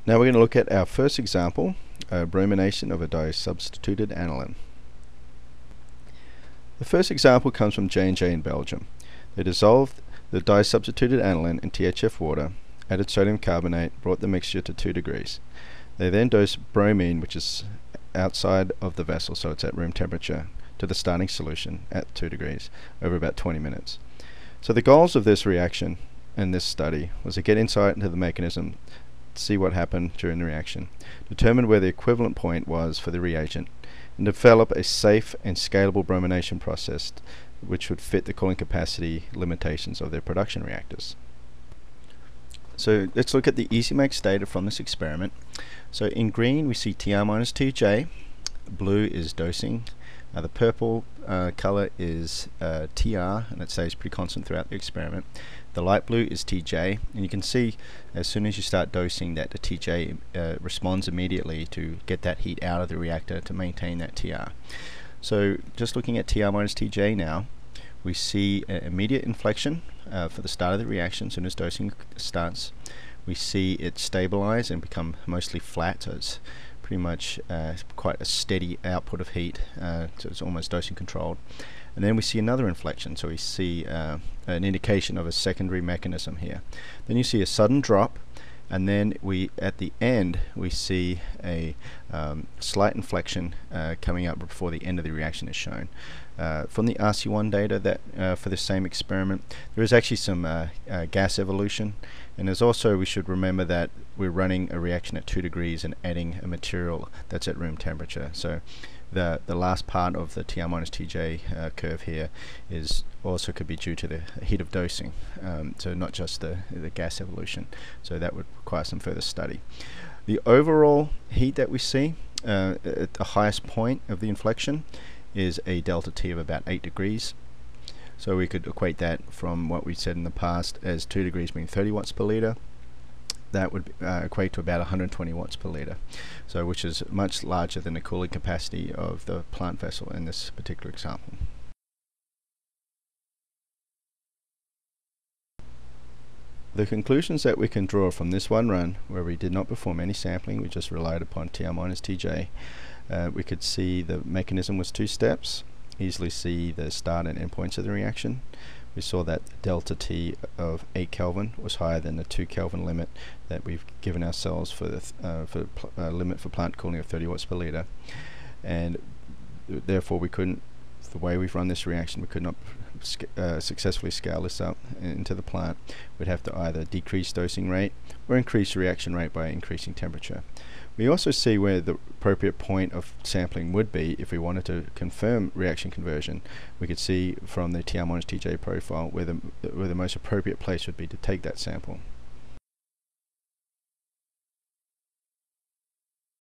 Now we're going to look at our first example, bromination of a disubstituted aniline. The first example comes from J&J in Belgium. They dissolved the disubstituted aniline in THF water, added sodium carbonate, brought the mixture to 2 degrees. They then dosed bromine, which is outside of the vessel, so it's at room temperature, to the starting solution at 2 degrees over about 20 minutes. So the goals of this reaction in this study was to get insight into the mechanism, see what happened during the reaction, determine where the equivalent point was for the reagent, and develop a safe and scalable bromination process which would fit the cooling capacity limitations of their production reactors. So let's look at the EasyMax data from this experiment. So in green we see TR minus TJ, blue is dosing, the purple color is TR, and it stays pretty constant throughout the experiment. The light blue is TJ, and you can see as soon as you start dosing that the TJ responds immediately to get that heat out of the reactor to maintain that TR. So just looking at TR minus TJ now, we see an immediate inflection for the start of the reaction. As soon as dosing starts, we see it stabilize and become mostly flat, so it's pretty much quite a steady output of heat, so it's almost dosing controlled. And then we see another inflection, so we see an indication of a secondary mechanism here. Then you see a sudden drop, and then at the end we see a slight inflection coming up before the end of the reaction is shown. From the RC1 data that for the same experiment, there is actually some gas evolution, and there's also, we should remember that we're running a reaction at 2 degrees and adding a material that's at room temperature. So the last part of the TR minus TJ curve here is also could be due to the heat of dosing, so not just the gas evolution. So that would require some further study. The overall heat that we see at the highest point of the inflection is a delta T of about 8 degrees. So we could equate that from what we said in the past as 2 degrees being 30 watts per liter. That would equate to about 120 watts per liter, so which is much larger than the cooling capacity of the plant vessel in this particular example. The conclusions that we can draw from this one run, where we did not perform any sampling, we just relied upon TR minus TJ, we could see the mechanism was 2 steps, easily see the start and end points of the reaction. We saw that delta T of 8 Kelvin was higher than the 2 Kelvin limit that we've given ourselves for the limit for plant cooling of 30 watts per liter, and therefore we couldn't, the way we've run this reaction, we could not successfully scale this up into the plant. We'd have to either decrease dosing rate or increase reaction rate by increasing temperature. We also see where the appropriate point of sampling would be if we wanted to confirm reaction conversion. We could see from the TR minus TJ profile where the most appropriate place would be to take that sample.